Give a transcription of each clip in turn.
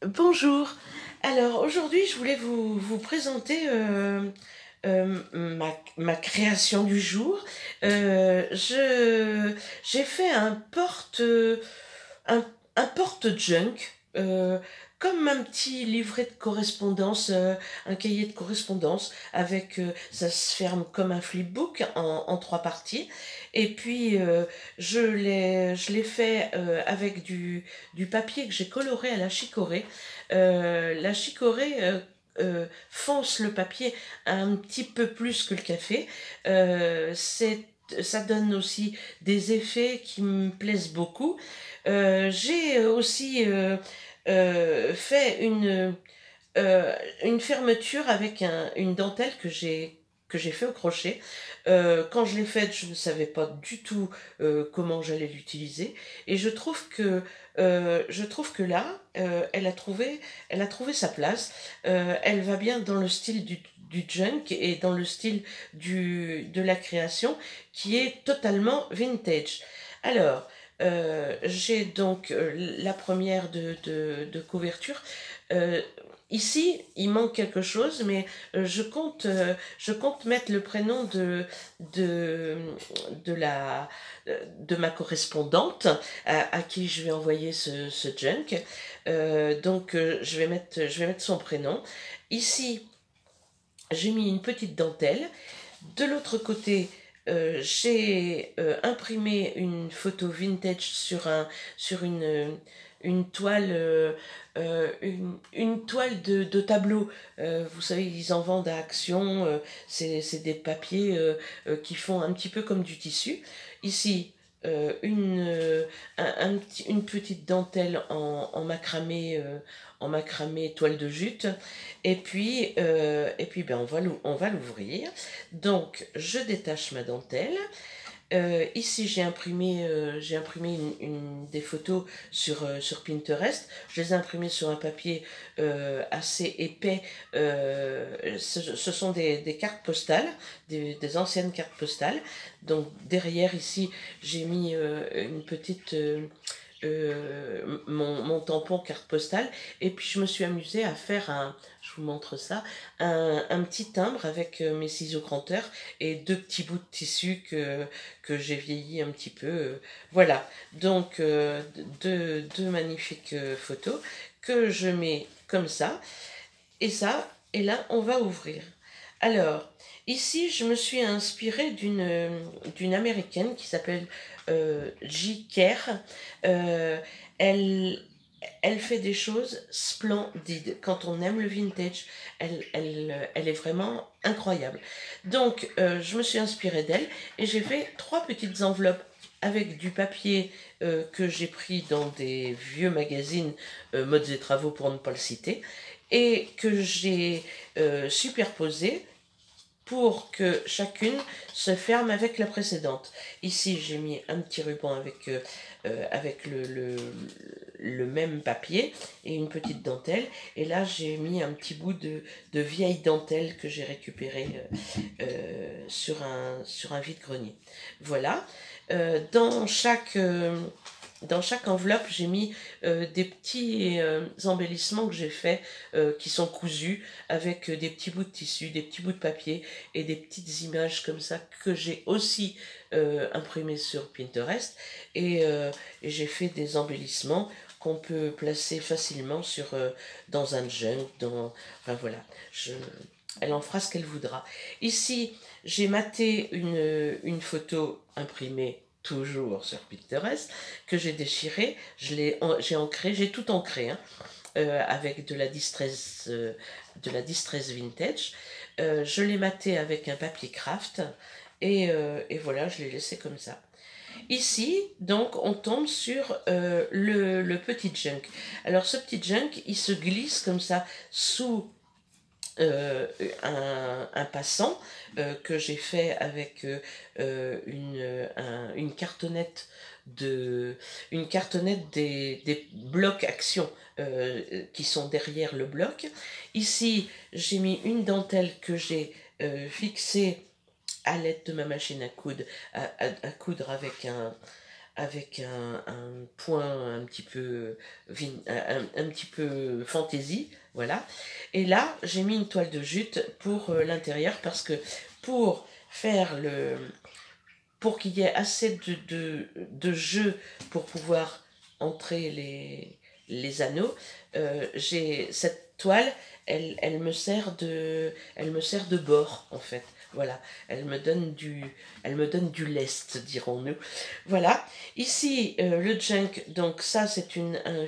Bonjour. Alors aujourd'hui, je voulais vous présenter ma création du jour. J'ai fait un, un porte-junk, comme un petit livret de correspondance, un cahier de correspondance avec, ça se ferme comme un flipbook en trois parties. Et puis je l'ai fait avec du papier que j'ai coloré à la chicorée. La chicorée fonce le papier un petit peu plus que le café. Ça donne aussi des effets qui me plaisent beaucoup. J'ai aussi fait une fermeture avec une dentelle que j'ai fait au crochet. Quand je l'ai faite, je ne savais pas du tout comment j'allais l'utiliser. Et je trouve que là, elle a trouvé sa place. Elle va bien dans le style du junk et dans le style de la création qui est totalement vintage. Alors, j'ai donc la première de couverture. Euh, Ici, il manque quelque chose, mais je compte mettre le prénom de, de, la, de ma correspondante à qui je vais envoyer ce junk. Je vais mettre son prénom. Ici, j'ai mis une petite dentelle. De l'autre côté, j'ai imprimé une photo vintage sur une toile, une toile de tableau. Vous savez, ils en vendent à Action. C'est des papiers qui font un petit peu comme du tissu. Ici, une petite dentelle en macramé toile de jute. Et puis ben, on va l'ouvrir. Donc, je détache ma dentelle. Ici, j'ai imprimé des photos sur Pinterest. Je les ai imprimées sur un papier assez épais. Ce sont des cartes postales, des anciennes cartes postales. Donc, derrière, ici, j'ai mis une petite... mon tampon carte postale, et puis je me suis amusée à faire je vous montre ça, un petit timbre avec mes ciseaux granteurs et deux petits bouts de tissu que j'ai vieilli un petit peu. Voilà, donc deux magnifiques photos que je mets comme ça, et là, on va ouvrir. Alors, ici, je me suis inspirée d'une américaine qui s'appelle J. Kerr. Euh, elle, Elle fait des choses splendides. Quand on aime le vintage, elle est vraiment incroyable. Donc, je me suis inspirée d'elle et j'ai fait trois petites enveloppes avec du papier que j'ai pris dans des vieux magazines modes et travaux pour ne pas le citer, et que j'ai superposé pour que chacune se ferme avec la précédente. Ici, j'ai mis un petit ruban avec le même papier et une petite dentelle. Et là, j'ai mis un petit bout de vieille dentelle que j'ai récupéré sur un vide-grenier. Voilà. Dans chaque enveloppe, j'ai mis des petits embellissements que j'ai faits, qui sont cousus avec des petits bouts de tissu, des petits bouts de papier et des petites images comme ça que j'ai aussi imprimées sur Pinterest. Et j'ai fait des embellissements qu'on peut placer facilement dans un junk. Enfin voilà, elle en fera ce qu'elle voudra. Ici, j'ai maté une photo imprimée toujours sur Pinterest, que j'ai déchirée, j'ai ancré, j'ai tout ancré, hein, avec de la distress vintage. Je l'ai maté avec un papier craft, et voilà, je l'ai laissé comme ça. Ici, donc, on tombe sur le petit junk. Alors, ce petit junk, il se glisse comme ça sous un passant que j'ai fait avec une cartonnette des blocs action qui sont derrière le bloc. Ici, j'ai mis une dentelle que j'ai fixée à l'aide de ma machine à coudre avec avec un point un petit peu, un petit peu fantaisie, voilà. Et là, j'ai mis une toile de jute pour l'intérieur parce que pour faire pour qu'il y ait assez de jeu pour pouvoir entrer les anneaux, j'ai cette toile, elle me sert de bord en fait. Voilà, elle me donne du lest, dirons-nous. Voilà. Ici, le junk, donc ça c'est un,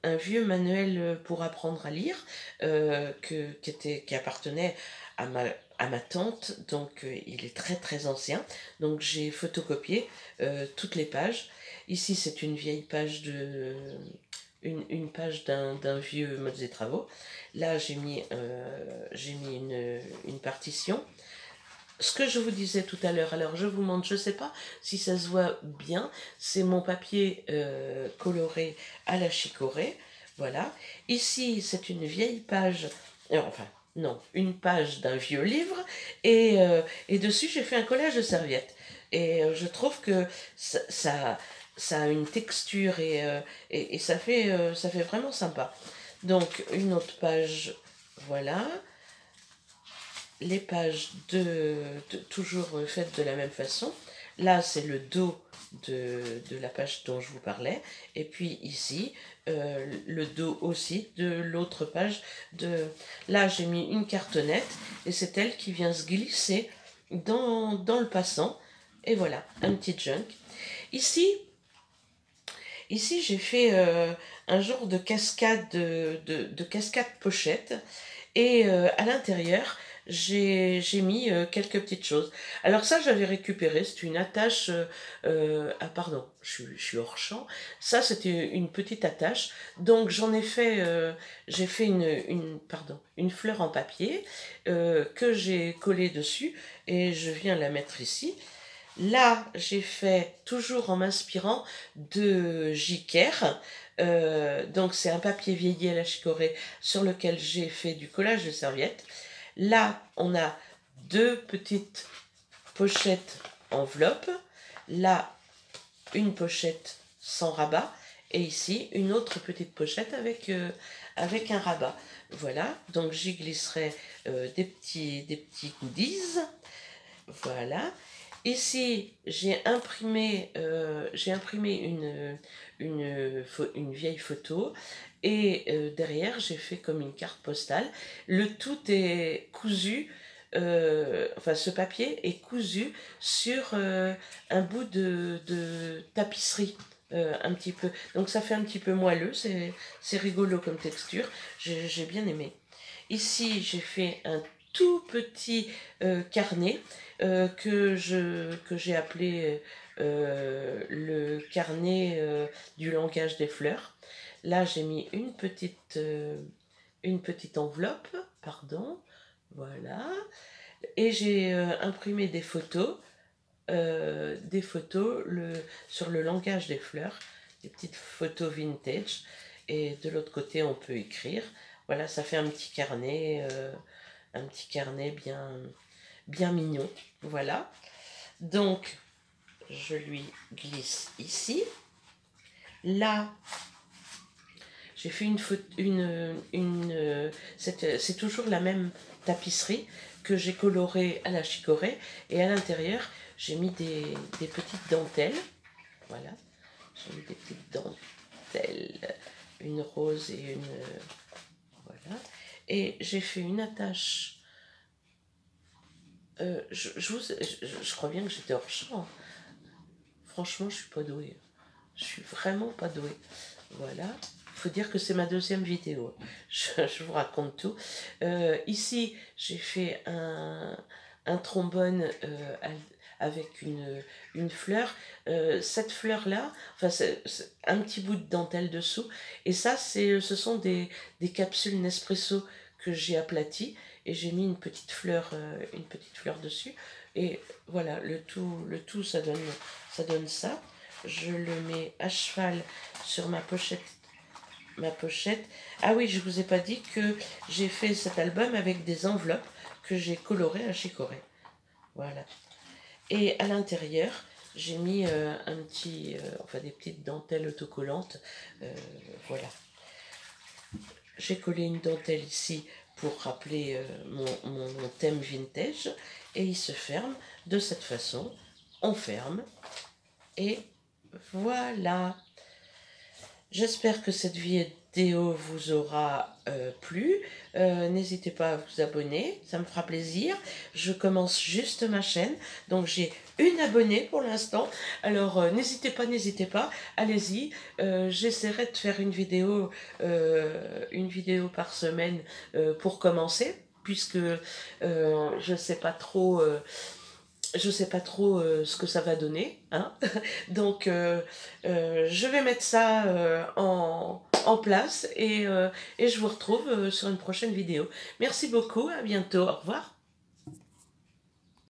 un vieux manuel pour apprendre à lire qui appartenait à ma tante, donc il est très très ancien. Donc j'ai photocopié toutes les pages. Ici c'est une vieille page une page d'un vieux mode des travaux. Là j'ai mis une partition. Ce que je vous disais tout à l'heure, alors je vous montre, je ne sais pas si ça se voit bien, c'est mon papier coloré à la chicorée, voilà. Ici, c'est une vieille page, enfin, non, une page d'un vieux livre, et dessus, j'ai fait un collage de serviettes. Et je trouve que ça a une texture et ça fait vraiment sympa. Donc, une autre page, voilà les pages toujours faites de la même façon. Là, c'est le dos de la page dont je vous parlais. Et puis ici, le dos aussi de l'autre page. Là, j'ai mis une cartonnette et c'est elle qui vient se glisser dans le passant. Et voilà, un petit junk. Ici, j'ai fait un genre de cascade, de cascade pochette. Et à l'intérieur, j'ai mis quelques petites choses. Alors ça, j'avais récupéré, c'est une attache... ah pardon, je suis hors champ. Ça, c'était une petite attache. Donc j'en ai fait... j'ai fait pardon, une fleur en papier que j'ai collée dessus. Et je viens la mettre ici. Là, j'ai fait, toujours en m'inspirant de Jiker. Donc c'est un papier vieilli à la chicorée sur lequel j'ai fait du collage de serviettes. Là, on a deux petites pochettes enveloppes. Là, une pochette sans rabat. Et ici, une autre petite pochette avec un rabat. Voilà, donc j'y glisserai des petits goodies. Voilà. Ici, j'ai imprimé une vieille photo et derrière, j'ai fait comme une carte postale. Le tout est cousu, enfin ce papier est cousu sur un bout de tapisserie. Un petit peu. Donc ça fait un petit peu moelleux, c'est rigolo comme texture, j'ai bien aimé. Ici, j'ai fait un tout petit carnet que j'ai appelé le carnet du langage des fleurs. Là, j'ai mis une petite enveloppe, pardon, voilà, et j'ai imprimé des photos sur le langage des fleurs, des petites photos vintage, et de l'autre côté, on peut écrire. Voilà, ça fait un petit carnet bien mignon. Voilà. Donc, je lui glisse ici. Là, j'ai fait c'est toujours la même tapisserie que j'ai colorée à la chicorée. Et à l'intérieur, j'ai mis des petites dentelles. Voilà. J'ai mis des petites dentelles. Une rose et une... voilà. Et j'ai fait une attache. Je crois bien que j'étais hors champ. Franchement, je suis pas douée. Je suis vraiment pas douée. Voilà. Il faut dire que c'est ma deuxième vidéo. Je vous raconte tout. Ici, j'ai fait un trombone avec une fleur. Cette fleur-là, enfin, c'est un petit bout de dentelle dessous. Et ça, ce sont des capsules Nespresso que j'ai aplaties. Et j'ai mis une petite fleur dessus. Et voilà, le tout ça donne ça. Je le mets à cheval sur ma pochette. Ah oui, je vous ai pas dit que j'ai fait cet album avec des enveloppes que j'ai colorées à chicorée. Voilà. Et à l'intérieur, j'ai mis enfin des petites dentelles autocollantes. Voilà. J'ai collé une dentelle ici pour rappeler mon thème vintage. Et il se ferme de cette façon. On ferme. Et voilà. J'espère que cette vidéo vous aura plu. N'hésitez pas à vous abonner, ça me fera plaisir. Je commence juste ma chaîne, donc j'ai une abonnée pour l'instant. Alors n'hésitez pas, allez-y. J'essaierai de faire une vidéo par semaine pour commencer, puisque je sais pas trop. Je sais pas trop ce que ça va donner, hein. Donc je vais mettre ça en place et je vous retrouve sur une prochaine vidéo. Merci beaucoup, à bientôt, au revoir.